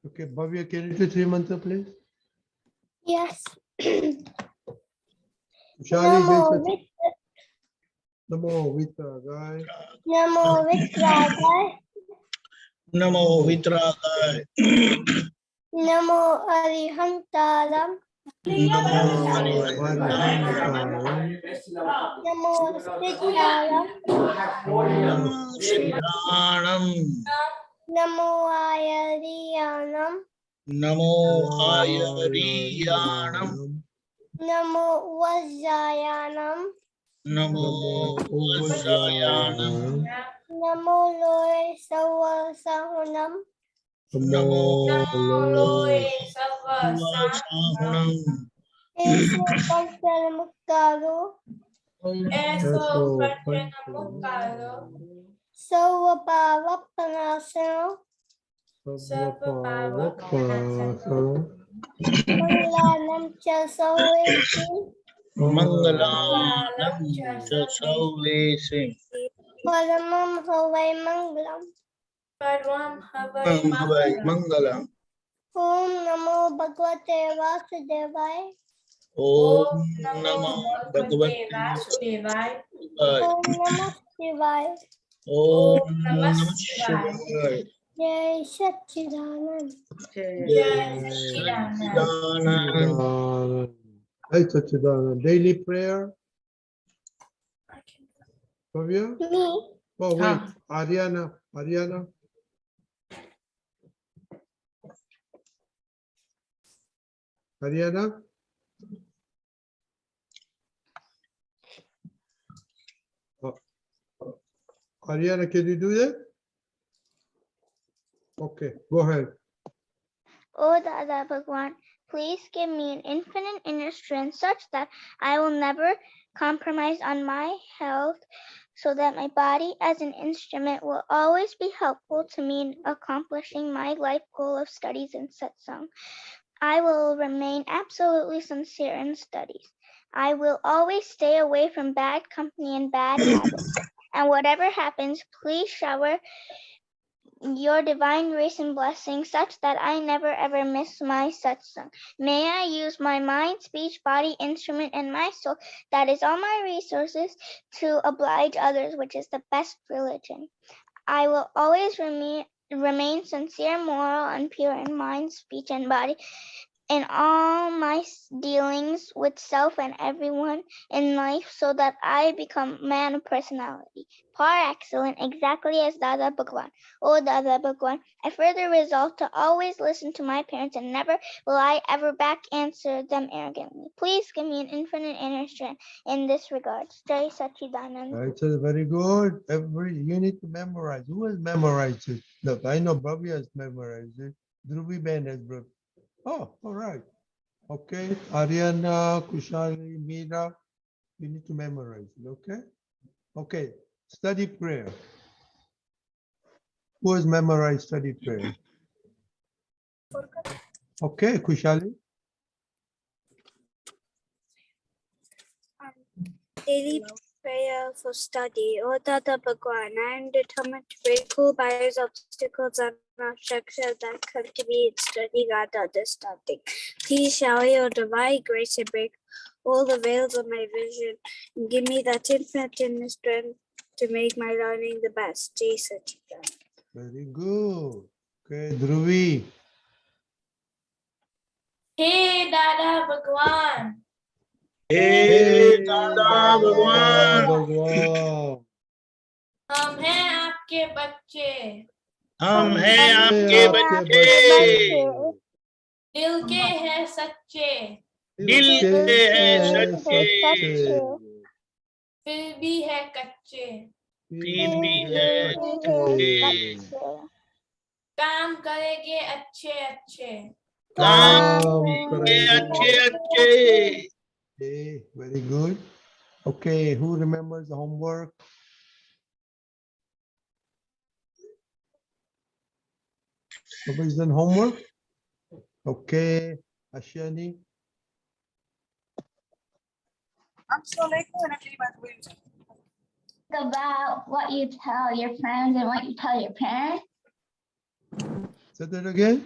Okay, Bhavya, can you do three mantra, please? Yes. Shali, Namo Vitragaya. Namo Vitragaya. Namo Vitragaya. Namo Arihantaram. Namo Varihantaram. Namo Siddharam. Siddhanam. Namo Ayariyanam. Namo Ayariyanam. Namo Vajjayanam. Namo Vajjayanam. Namo Loe Savasahunam. Namo Vajjayanam. Eso Panchalamuktaru. Sarvapavapanasano. Mangalam cha Sarvesi. Mangalam Sarvese. Paramam Havai Mangalam. Mangalam. Om Namo Bhagavate Vasudevaya. Om Namo Bhagavate Vasudevaya. Om Namah Shivaya. Om Namah Shivaya. Jai Satchidanand. Satchidanand. Hey, Satchidanand. Daily prayer. Bhavya? Me. Oh, wait. Ariana. Ariana, can you do that? Okay, go ahead. O Dada Bhagwan, please give me an infinite inner strength such that I will never compromise on my health, so that my body as an instrument will always be helpful to me in accomplishing my life goal of studies in Satsang. I will remain absolutely sincere in studies. I will always stay away from bad company and bad habits. And whatever happens, please shower your divine grace and blessing such that I never ever miss my satsang. May I use my mind, speech, body, instrument, and my soul, that is all my resources, to oblige others, which is the best religion. I will always remain sincere, moral, and pure in mind, speech, and body, in all my dealings with self and everyone in life, so that I become man of personality, par excellent, exactly as Dada Bhagwan. O Dada Bhagwan, I further resolve to always listen to my parents, and never will I ever back answer them arrogantly. Please give me an infinite inner strength in this regard. Jai Satchidanand. Right, so very good. You need to memorize. Who has memorized it? Look, I know Bhavya has memorized it. Dhruvi Ben has. Oh, all right. Okay, Ariana, Kushali, Meera, you need to memorize it, okay? Okay, study prayer. Who has memorized study prayer? Okay, Kushali. Daily prayer for study. O Dada Bhagwan, I am determined to break all barriers, obstacles, and obstructions that come to me in studying and understanding. Please shower your divine grace and break all the veils of my vision, and give me that infinite inner strength to make my learning the best. Jai Satchidanand. Very good. Okay, Dhruvi. Hey Dada Bhagwan, Hey Dada Bhagwan. Bhagwan. हम हैं आपके बच्चे, हम हैं आपके आपके बच्चे, दिल के हैं सच्चे, दिल के हैं सच्चे, फिर भी है कच्चे, फिर भी है कच्चे, काम करेंगे अच्छे अच्छे, काम करेंगे अच्छे अच्छे. Okay, very good. Okay, who remembers the homework? Nobody's done homework? Okay, Ashani. I'm so late About what you tell your friends and what you tell your parents. Say that again.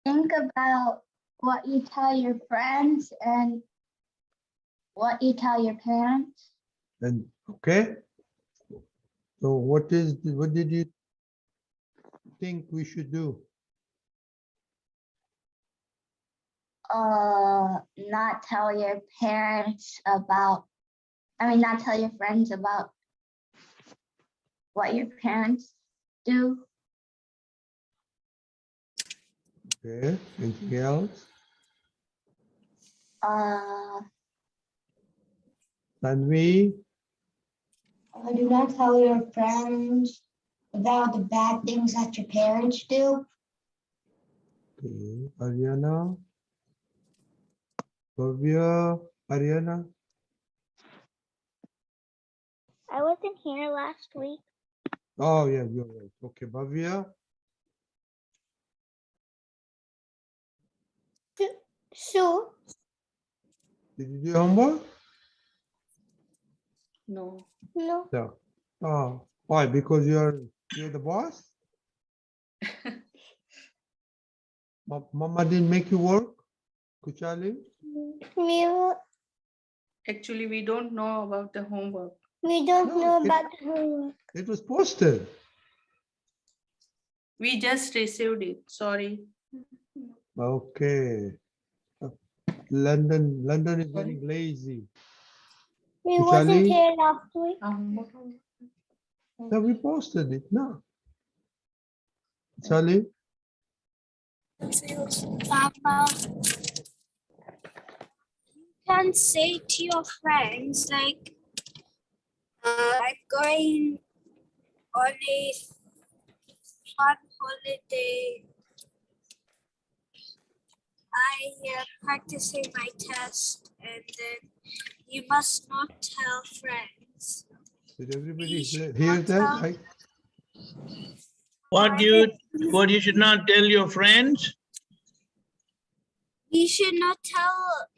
Think about what you tell your friends and what you tell your parents. And okay. So what did you think we should do? Not tell your parents about, not tell your friends about what your parents do. Okay. Anything else? Tanvi? Do not tell your friends about the bad things that your parents do. Okay. Ariana? Bhavya? Ariana? I wasn't here last week. Oh, yeah, you're right. Okay, Bhavya? So, Did you do homework? No. no. No. Oh, why? Because you're the boss? Mama didn't make you work? Kuchali? Actually, we don't know about the homework. We don't No, know it- about the homework. It was posted. We just received it. Sorry. Okay. London is getting lazy. We Kuchali? wasn't here last week. No, we posted it. No. Kuchali? Papa, you can say to your friends like, I'm going on a fun holiday. I am practicing my test, and then you must not tell friends. Did everybody We should hear not that? tell- What you should not tell your friends? We should not tell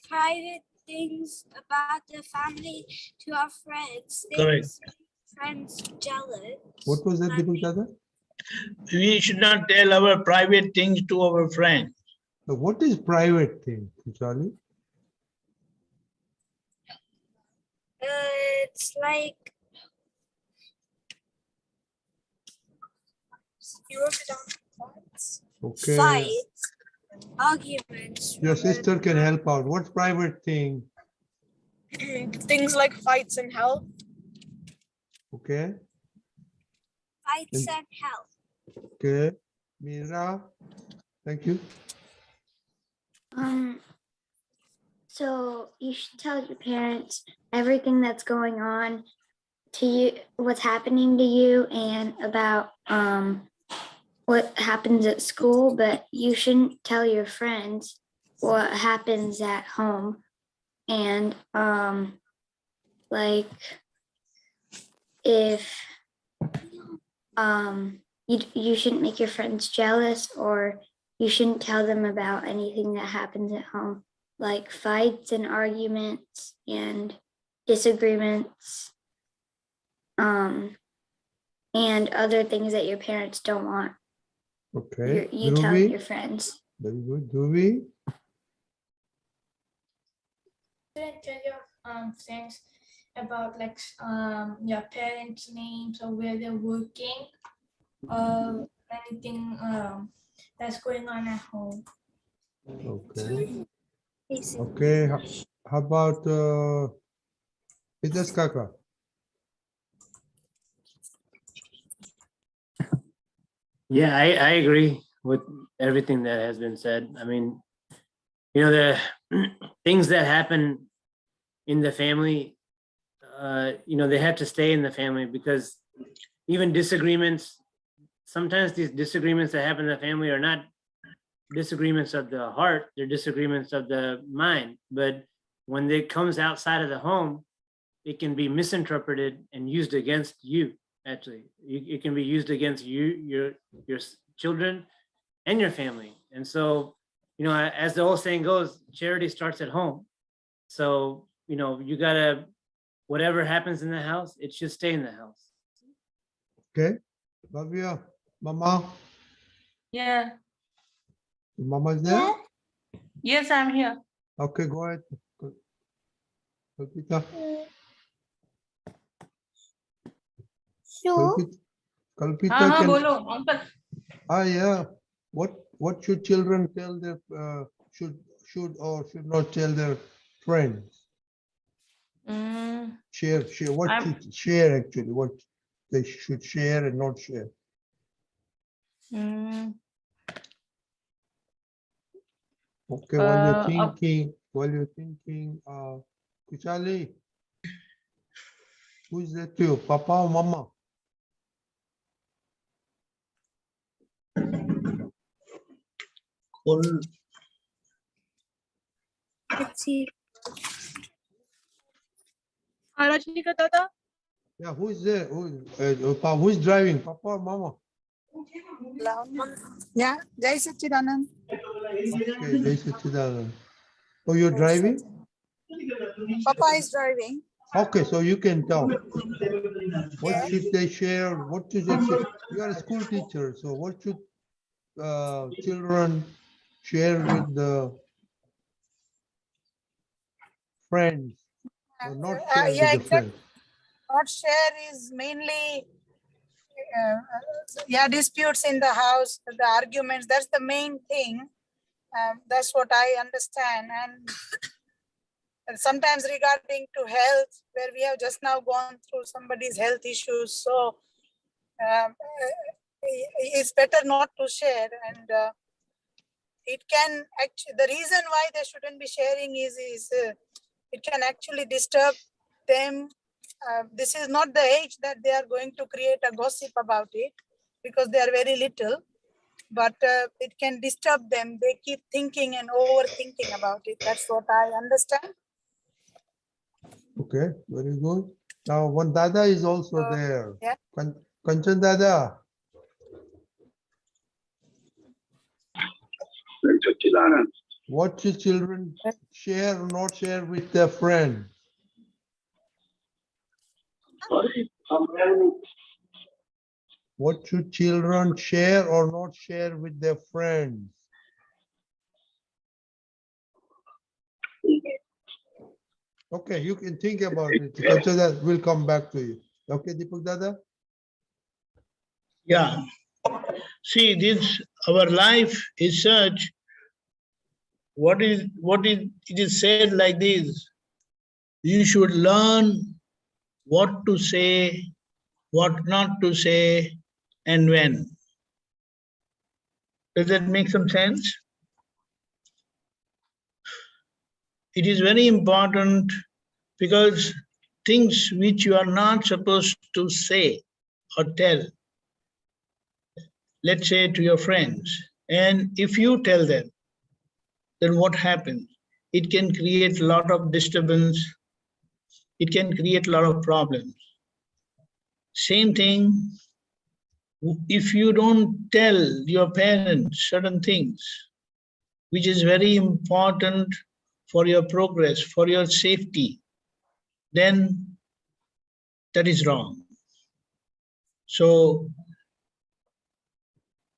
private things about the family to our friends. They Correct. make friends jealous. What was that, And Deepakanandji? We should not tell our private things to our friends. Now, what is private thing, Kuchali? It's like you wrote it down. Okay. Fights, arguments. Your sister can help out. What's private thing? Things like fights and health. Okay. Fights and health. Okay. Meera? Thank you. So you should tell your parents everything that's going on to you, what's happening to you, and about what happens at school, but you shouldn't tell your friends what happens at home. And like if you shouldn't make your friends jealous, or you shouldn't tell them about anything that happens at home, like fights and arguments and disagreements, and other things that your parents don't want. Okay. You tell Dhruvi? your friends. Very good. Dhruvi? Tell your friends about like your parents' names or where they're working, anything that's going on at home. Okay. Okay. How about Hitesh Kaka? Yeah, I agree with everything that has been said. I mean, the things that happen in the family, they have to stay in the family, because even disagreements, sometimes these disagreements that happen in the family are not disagreements of the heart, they're disagreements of the mind. But when it comes outside of the home, it can be misinterpreted and used against you. Actually, it can be used against you, your children, and your family. And so, as the old saying goes, charity starts at home. So, you gotta, whatever happens in the house, it should stay in the house. Okay. Bhavya, Mama, Yeah. Mama is there? Yes, I'm here. Okay, go ahead. Kalpita, So, Kalpita हाँ can. बोलो uncle. Yeah. What should children tell their should or should not tell their friends? Share. What I'm- should share actually? What they should share and not share. Okay. While you're thinking, Kuchali, who's that to you? Papa or Mama? Let's see. Rajnika Dada. Yeah. Who's there? Who's driving? Papa or Mama? Yeah, Jai Satchidanand. Okay. Jai Satchidanand. Oh, you're driving? Papa is driving. Okay, so you can tell. What Yeah. should they share? What should they share? You are a school teacher, so what should children share with the friends or not share with Yeah, the exactly. friends? Not share is mainly, disputes in the house, the arguments. That's the main thing. That's what I understand. And sometimes regarding to health, where we have just now gone through somebody's health issues, so it's better not to share. And it can actually, the reason why they shouldn't be sharing is it can actually disturb them. This is not the age that they are going to create a gossip about it, because they are very little, but it can disturb them. They keep thinking and overthinking about it. That's what I understand. Okay, very good. Now, one Dada is also there. Yeah. Kanchan Dada. What should children share or not share with their friends? What should children share or not share with their friends? Okay, you can think about it. Kanchan Dada will come back to you. Okay, Deepak Dada? Yeah. See, our life is such, it is said like this: you should learn what to say, what not to say, and when. Does that make some sense? It is very important, because things which you are not supposed to say or tell, let's say to your friends, and if you tell them, then what happens? It can create a lot of disturbance. It can create a lot of problems. Same thing, if you don't tell your parents certain things, which is very important for your progress, for your safety, then that is wrong. So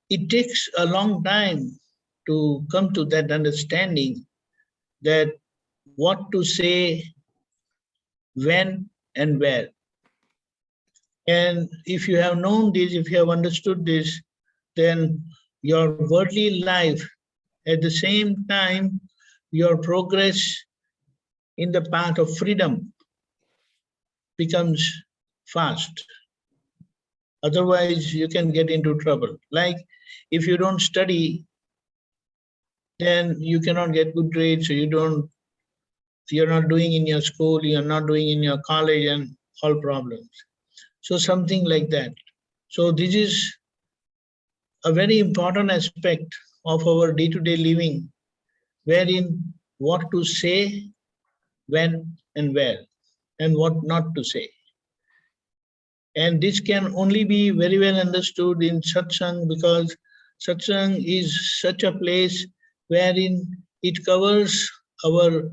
it takes a long time to come to that understanding that what to say, when and where. And if you have known this, if you have understood this, then your worldly life, at the same time, your progress in the path of freedom becomes fast. Otherwise, you can get into trouble. Like if you don't study, then you cannot get good grades, so you're not doing in your school, you're not doing in your college, and all problems. So something like that. So this is a very important aspect of our day-to-day living, wherein what to say, when and where, and what not to say. And this can only be very well understood in satsang, because satsang is such a place wherein it covers our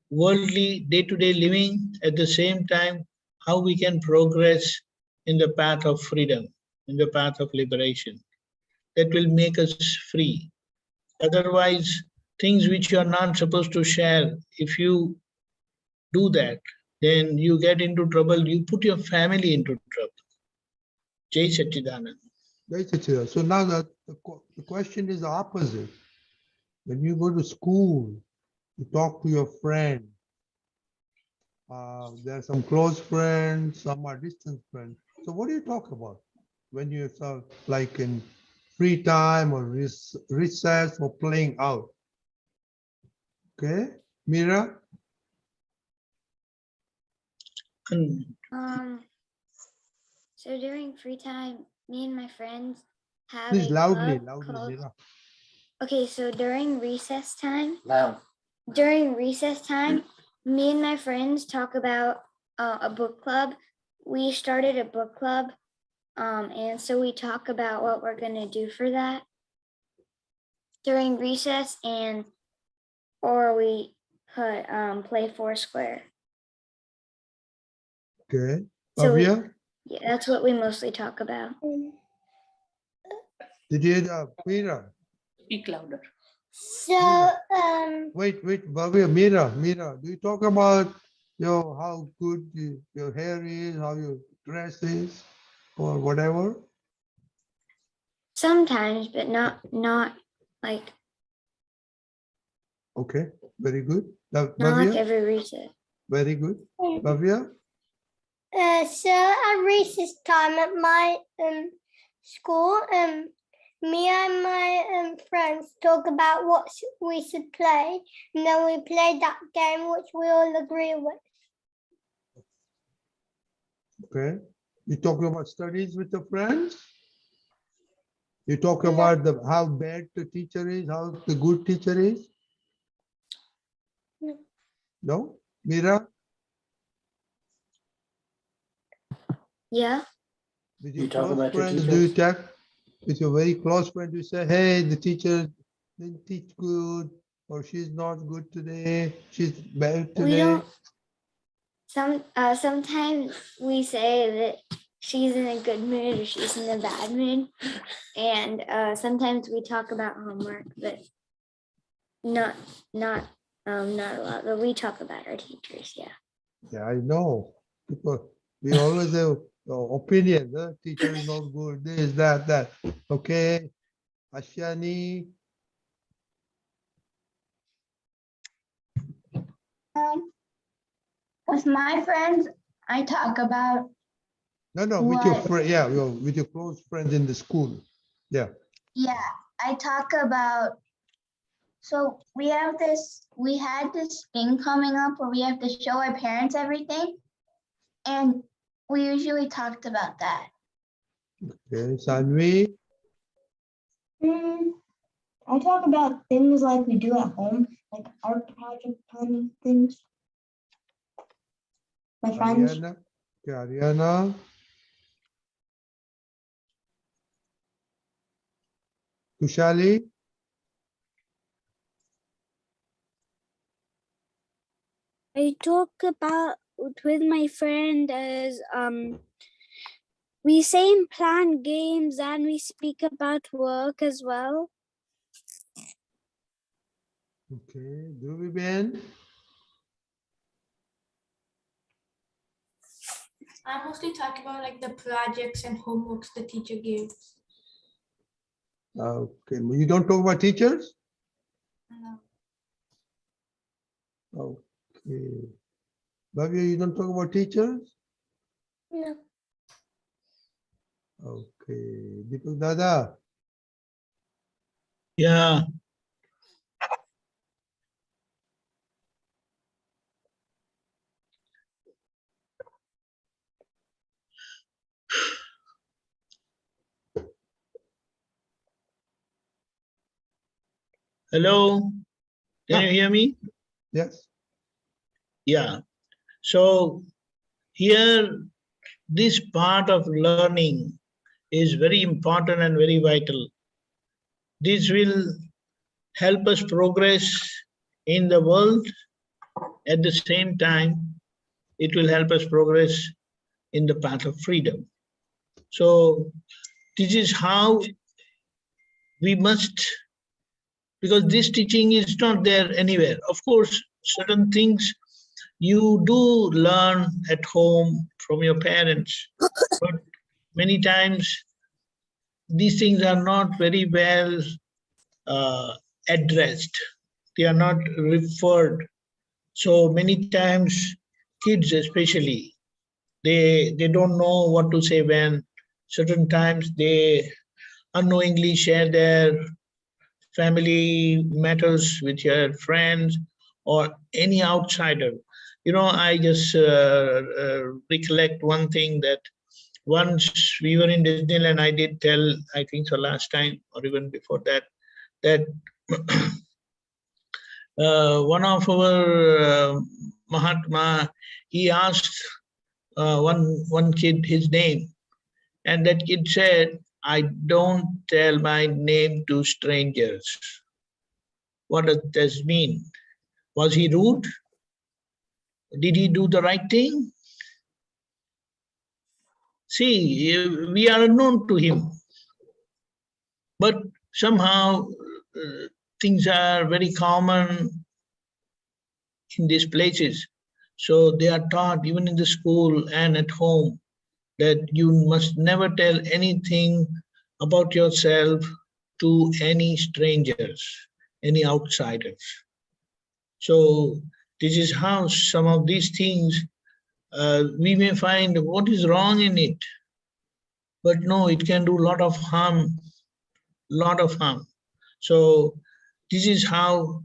worldly day-to-day living, at the same time how we can progress in the path of freedom. in the path of liberation. That will make us free. Otherwise, things which you are not supposed to share, if you do that, then you get into trouble. You put your family into trouble. Jai Satchidanand. So now the question is the opposite. When you go to school, you talk to your friend. There are some close friends, some are distant friends. So what do you talk about when you're like in free time or recess or playing out? Okay, Mira? So during free time, me and my friends have Please a loudly, club called- Mira. Okay, so during recess time, Loud. me and my friends talk about a book club. We started a book club, and so we talk about what we're gonna do for that during recess, or we play Foursquare. Okay, So Bhavya? yeah, that's what we mostly talk about. Did you hear Mira? Speak louder. So, Wait, Bhavya, Mira, do you talk about how good your hair is, how your dress is, or whatever? Sometimes, but not like Okay, very good. Now, not like Bhavya, every recess. very good. Bhavya? so at recess time at my school, me and my friends talk about what we should play, and then we play that game which we all agree with. Okay. You talk about studies with the friends? You talk No. about how bad the teacher is, how the good teacher is? No. No? Mira? Yeah. With You your talk close about your friends, do you teachers? talk with your very close friend? You say, hey, the teacher didn't teach good, or she's not good today, she's bad We today. don't. Sometimes we say that she's in a good mood or she's in a bad mood, and sometimes we talk about homework, but not a lot. But we talk about our teachers. Yeah. Yeah, I know. We always have opinion. The teacher is not good, this, that. Okay. Ashiani, With my friends, I talk about no, with your what? friend, yeah, with your close friends in the school. Yeah. Yeah, I talk about. So we had this thing coming up where we have to show our parents everything, and we usually talked about that. Okay, Sanvi, I talk about things like we do at home, like art project kind of things. My friends. Ariana, okay, Ariana, Kushali, I talk about with my friend as we say and plan games, and we speak about work as well. okay, Dhruvi Ben, I mostly talk about like the projects and homeworks the teacher gives. okay, you don't talk about teachers? No. Okay. Bhavya, you don't talk about teachers? No. Okay. Deepak Dada, Yeah, hello, can you hear me? yes. Yeah. So here, this part of learning is very important and very vital. This will help us progress in the world. At the same time, it will help us progress in the path of freedom. So this is how we must, because this teaching is not there anywhere. Of course, certain things you do learn at home from your parents, but many times these things are not very well addressed. They are not referred. So many times kids especially, they don't know what to say when. Certain times they unknowingly share their family matters with your friends or any outsider. You know, I just recollect one thing that once we were in Disneyland, I did tell, I think so last time or even before that, that one of our Mahatma, he asked one kid his name, and that kid said, "I don't tell my name to strangers." What does this mean? Was he rude? Did he do the right thing? See, we are unknown to him, but somehow things are very common in these places. So they are taught even in the school and at home that you must never tell anything about yourself to any strangers, any outsiders. So this is how some of these things we may find what is wrong in it, but no, it can do a lot of harm, lot of harm. So this is how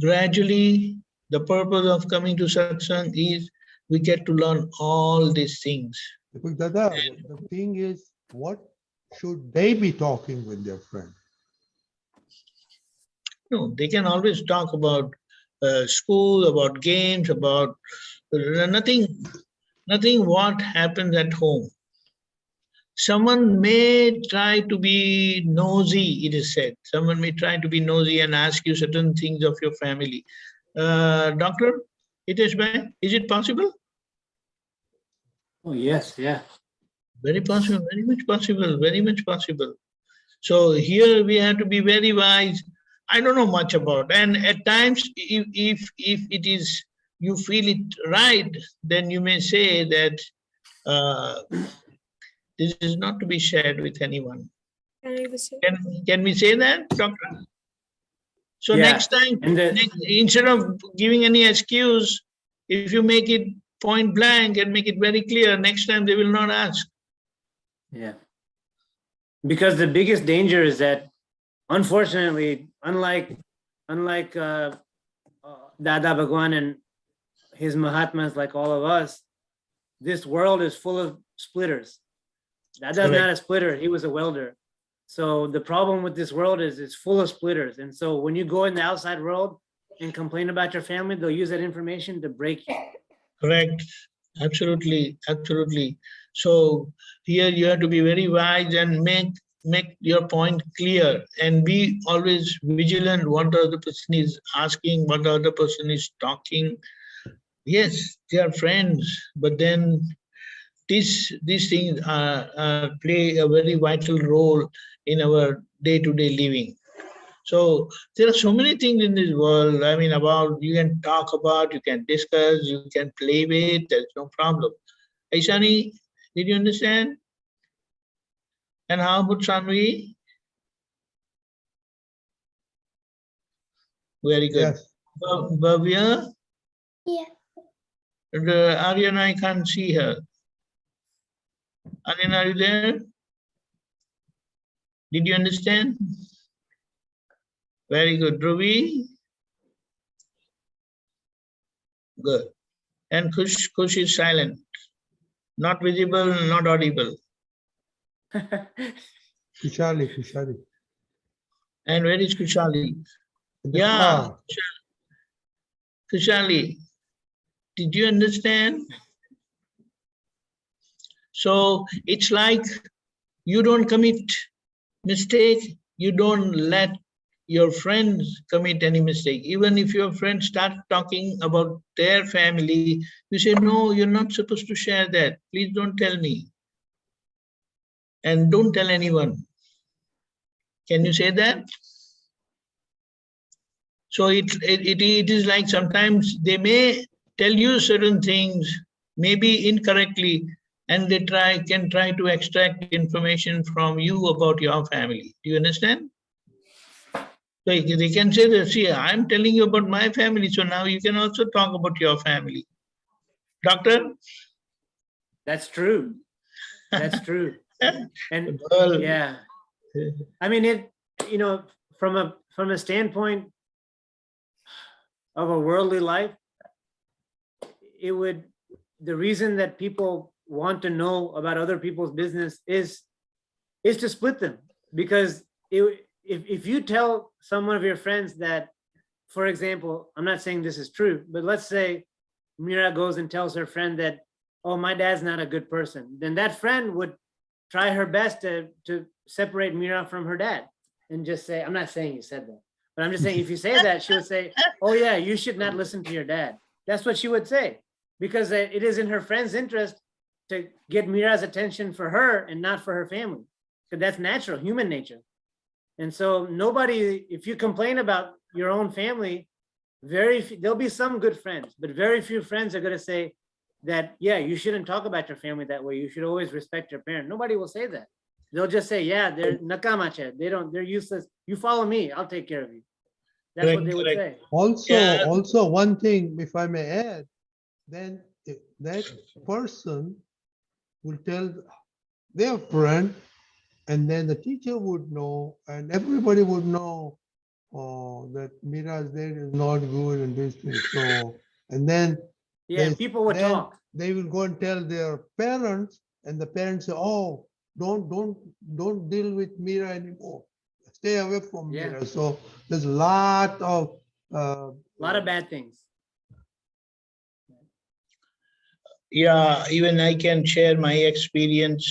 gradually the purpose of coming to satsang is we get to learn all these things. Dada, the thing is, what should they be talking with their friend? No, they can always talk about school, about games, about nothing what happens at home. Someone may try to be nosy, it is said. Someone may try to be nosy and ask you certain things of your family. Doctor, is it possible? Oh, yes, yeah. Very possible, very much possible, very much possible. So here we have to be very wise. I don't know much about, and at times, if it is, you feel it right, then you may say that this is not to be shared with anyone. Can we say that, Doctor? So Yeah. next time, instead of giving any excuse, if you make it point blank and make it very clear, next time they will not ask. Yeah. Because the biggest danger is that, unfortunately, unlike Dada Bhagwan and his Mahatmas, like all of us, this world is full of splitters. Dada's not a splitter, he was a welder. So the problem with this world is it's full of splitters. And so when you go in the outside world and complain about your family, they'll use that information to break you. Correct. Absolutely, absolutely. So here you have to be very wise and make your point clear and be always vigilant what the other person is asking, what the other person is talking. Yes, they are friends, but then these things play a very vital role in our day-to-day living. So there are so many things in this world, I mean, about you can talk about, you can discuss, you can play with, there's no problem. Aishani, did you understand? And how about Sanvi? Very good. Yes. Bhavya? Yeah. Aryan, I can't see her. Aryan, are you there? Did you understand? Very good. Ruby? Good. And Kush is silent. Not visible, not audible. Kushali. And where is Kushali? In the Yeah, car. Kushali, did you understand? So it's like you don't commit mistake, you don't let your friends commit any mistake. Even if your friends start talking about their family, you say, no, you're not supposed to share that. Please don't tell me. and don't tell anyone. Can you say that? So it is like sometimes they may tell you certain things, maybe incorrectly, and they can try to extract information from you about your family. Do you understand? So they can say that, see, I'm telling you about my family, so now you can also talk about your family. Doctor? That's true. That's true. And Well, yeah, I mean, from a standpoint of a worldly life, the reason that people want to know about other people's business is to split them. Because if you tell someone of your friends that, for example, I'm not saying this is true, but let's say Mira goes and tells her friend that, oh, my dad's not a good person, then that friend would try her best to separate Mira from her dad and just say, I'm not saying you said that, but I'm just saying if you say that, she would say, oh yeah, you should not listen to your dad. That's what she would say, because it is in her friend's interest to get Mira's attention for her and not for her family. Because that's natural, human nature. And so nobody, if you complain about your own family, there'll be some good friends, but very few friends are going to say that, yeah, you shouldn't talk about your family that way. You should always respect your parent. Nobody will say that. They'll just say, yeah, they're nakamacha. They're useless. You follow me, I'll take care of you. That's correct, what they would say. Also, one thing, if I may add, then that person will tell their friend, and then the teacher would know, and everybody would know that Mira's dad is not good and this thing. So, and then Yeah, people would talk. They will go and tell their parents, and the parents say, "Oh, don't deal with Mira anymore. Stay away from Mira." So there's a lot of bad things. Yeah, even I can share my experience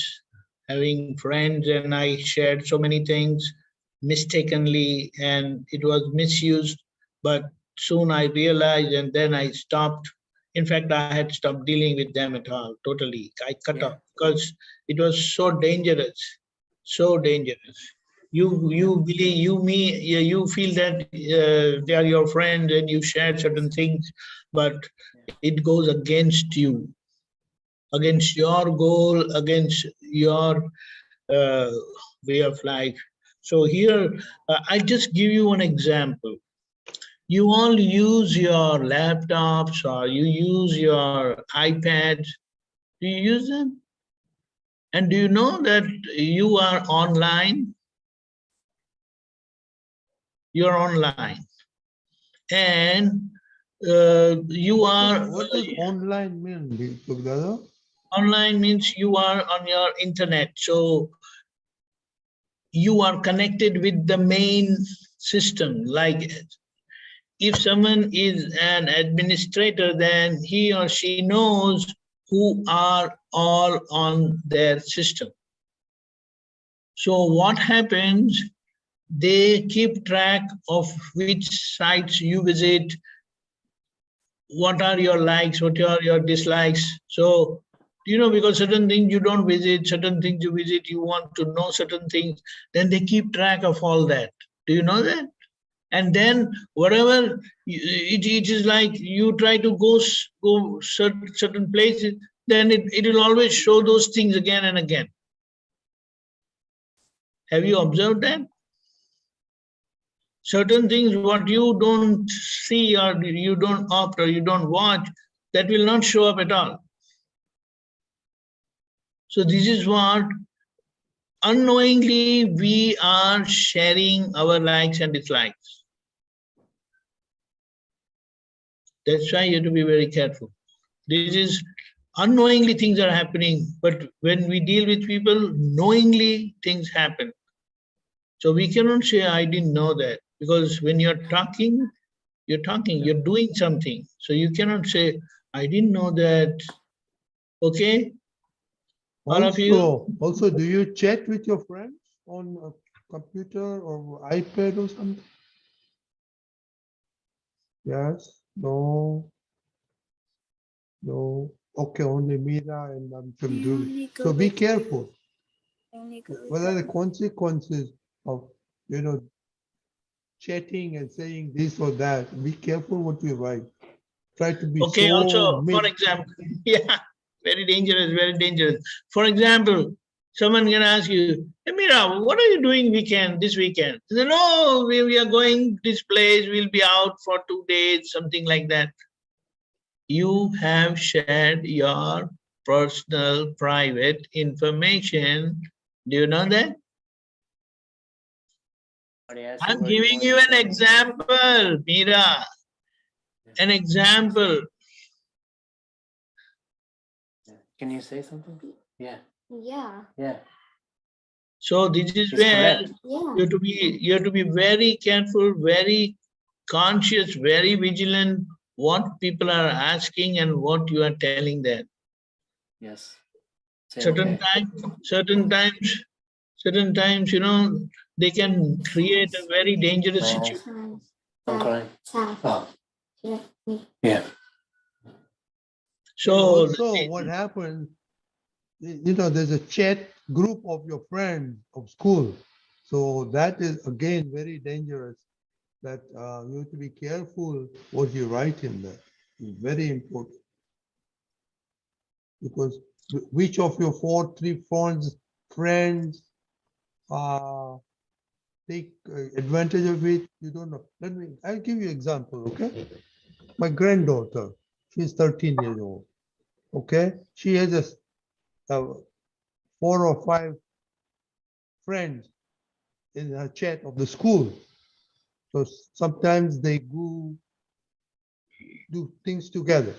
having friends, and I shared so many things mistakenly, and it was misused. But soon I realized, and then I stopped. In fact, I had stopped dealing with them at all, totally. I cut off because it was so dangerous, so dangerous. You believe you feel that they are your friends and you share certain things, but it goes against you, against your goal, against your way of life. So here, I just give you an example. You all use your laptops or you use your iPads. Do you use them? And do you know that you are online? You're online. And you are... What does online mean, Dada? Online means you are on your internet. So you are connected with the main system. Like if someone is an administrator, then he or she knows who are all on their system. So what happens, they keep track of which sites you visit, what are your likes, what are your dislikes. So, you know, because certain things you don't visit, certain things you visit, you want to know certain things, then they keep track of all that. Do you know that? And then whatever, it is like you try to go certain places, then it will always show those things again and again. Have you observed that? Certain things what you don't see or you don't opt or you don't watch, that will not show up at all. So this is what unknowingly we are sharing our likes and dislikes. That's why you have to be very careful. This is unknowingly things are happening, but when we deal with people, knowingly things happen. So we cannot say, I didn't know that, because when you're talking, you're doing something. So you cannot say, I didn't know that. Okay? All of you? Also, do you chat with your friends on a computer or iPad or something? Yes, no, no. Okay, only Mira and I'm from Dhruv. So be careful. I only what are the consequences of, chatting and saying this or that? Be careful what you write. Try to be Okay, so also, for example, yeah, very dangerous, very dangerous. For example, someone can ask you, hey, Mira, what are you doing this weekend? You say, no, we are going this place, we'll be out for 2 days, something like that. You have shared your personal, private information. Do you know that? I'm giving you an example, Mira. An example. Can you say something? Yeah. Yeah. Yeah. So this is It's where correct. Yeah. you have to be very careful, very conscious, very vigilant what people are asking and what you are telling them. Yes. Say Certain okay. times, they can create a very dangerous Oh. situation. I'm crying. Oh. Yeah. And So also what happens, there's a chat group of your friends of school. So that is again very dangerous, that you have to be careful what you write in there. It's very important. Because which of your 3 friends take advantage of it, you don't know. I'll give you an example, okay? My granddaughter, she's 13 years old, okay? She has a 4 or 5 friends in her chat of the school. So sometimes they go do things together,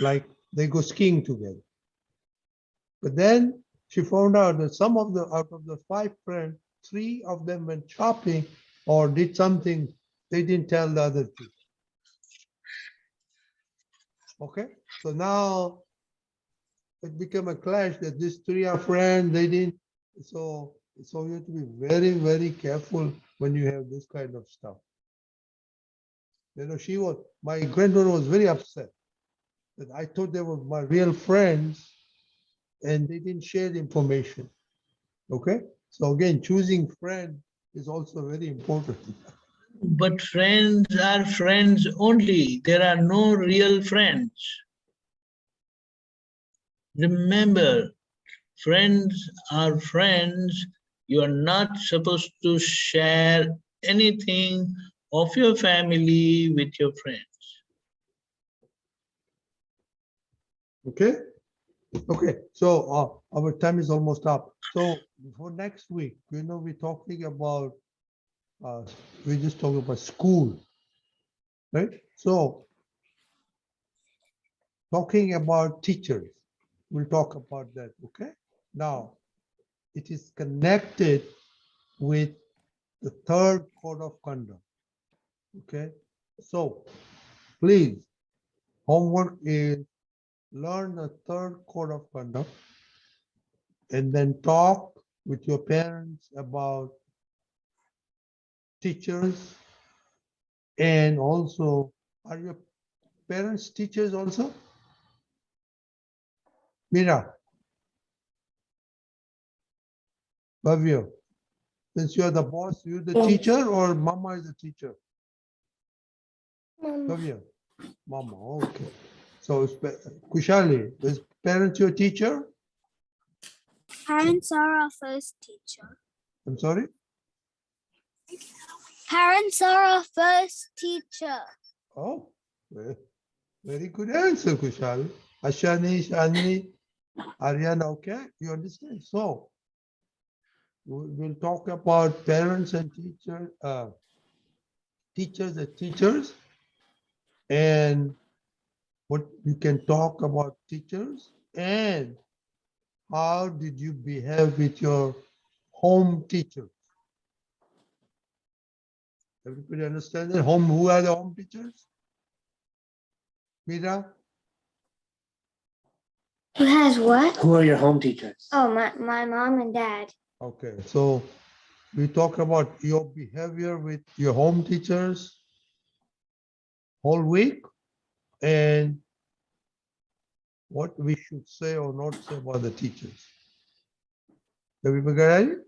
like they go skiing together. But then she found out that out of the 5 friends, 3 of them went shopping or did something they didn't tell the other 2. Okay, so now it became a clash that these 3 are friends. They didn't. So you have to be very, very careful when you have this kind of stuff. My granddaughter was very upset that I thought they were my real friends and they didn't share the information. Okay, so again, choosing friend is also very important. but friends are friends only. There are no real friends. Remember, friends are friends. You are not supposed to share anything of your family with your friends. Okay. Okay. So our time is almost up. So for next week, we're talking about we're just talking about school, right? So talking about teachers, we'll talk about that. Okay. Now it is connected with the 3rd code of conduct. Okay. So please, homework is learn the 3rd code of conduct and then talk with your parents about teachers, and also, are your parents teachers also? Mira, Bhavya, since you're the boss, you're the Yes. teacher or mama is the teacher? Mama. Bhavya, mama, okay. So Kushali, is parents your teacher? Parents are our first teacher. I'm sorry? Parents are our first teacher. Oh, very good answer, Kushali. Ashani, Shani, Ariana, okay? You understand? So, we'll talk about parents and teachers and teachers, and what you can talk about teachers, and how did you behave with your home teachers? Everybody understand that? Who are the home teachers? Mira? Who has what? Who are your home teachers? Oh, my mom and dad. Okay, so we talk about your behavior with your home teachers whole week, and what we should say or not say about the teachers. Everybody got it?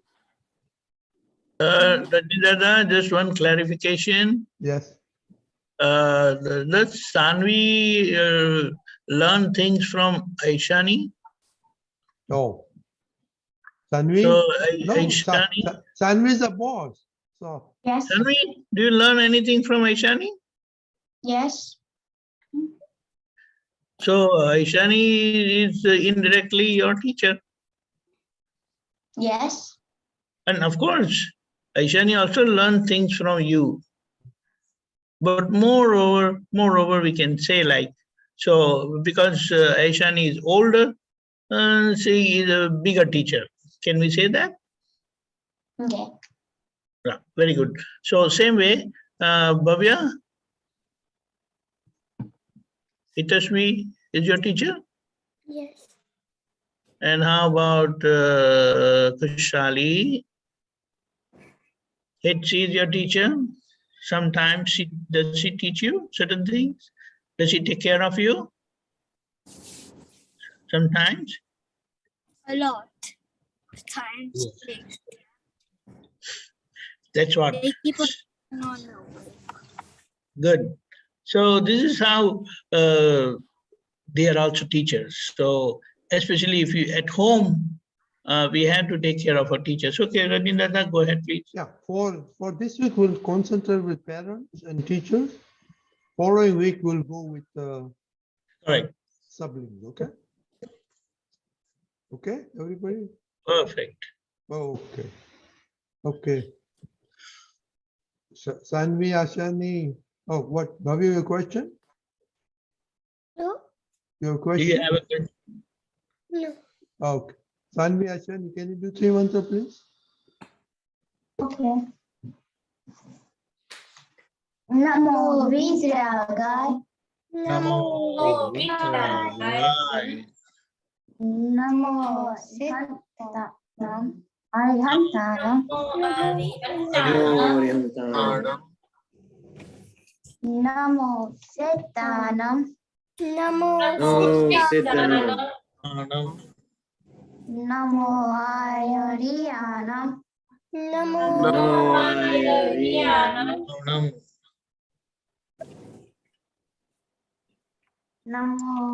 Dada, just one clarification. Yes. Does Sanvi learn things from Aishani? No. Sanvi? So, No, Aishani, Sanvi is a boss. So, Yes. Sanvi, do you learn anything from Aishani? Yes. So, Aishani is indirectly your teacher. Yes. And of course, Aishani also learned things from you. But moreover, we can say like, so because Aishani is older, she is a bigger teacher. Can we say that? Okay. Yeah, very good. So same way, Bhavya, Itashvi is your teacher? Yes. And how about Kushali? She is your teacher? Sometimes does she teach you certain things? Does she take care of you? Sometimes? A lot of times. That's what. They keep on. Good. So this is how they are also teachers. So especially if you at home, we have to take care of our teachers. Okay, Rabindranath, go ahead, please. yeah, for this week, we'll concentrate with parents and teachers. Following week, we'll go with Correct. siblings, okay? Okay, everybody? Perfect. Okay. Okay. Sanvi, Ashani. Oh, what? Bhavya, your question? No. Your Do question? you have a good? No. Okay. Sanvi, Ashani, can you do 3 mantra, please? Okay. Namo Vijayagaya. Namo Vitraya. Namo Siddhantam Arihantaram. Namo Siddhanam. Namo Ayariyanam. Namo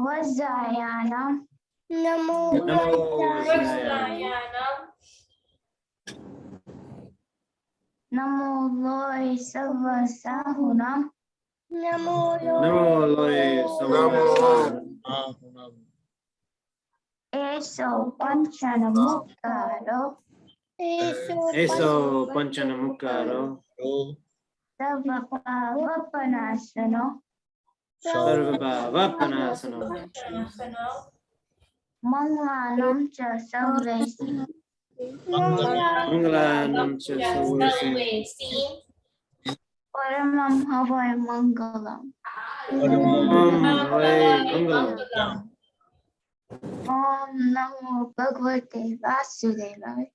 Vajrayanam. Namo Loi Savasahunam. Eso Panchanamukaro. Eso Panchanamukaro. Sarvapavapanasano. Sarvabhavanasano. Mangalam cha Sarvesi. Mangalanam cha Sarvesi. Paramam Havai Mangalam. Hare Mangalam. Om Namo Bhagavate Vasudevaya.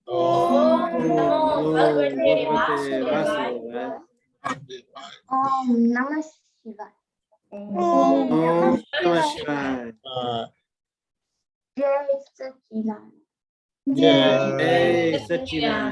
Om Namo Bhagavate Vasudevaya. Om Namah Shivaya. Om Namah Shivaya. Jai Sachidananda. Jai Sachidananda.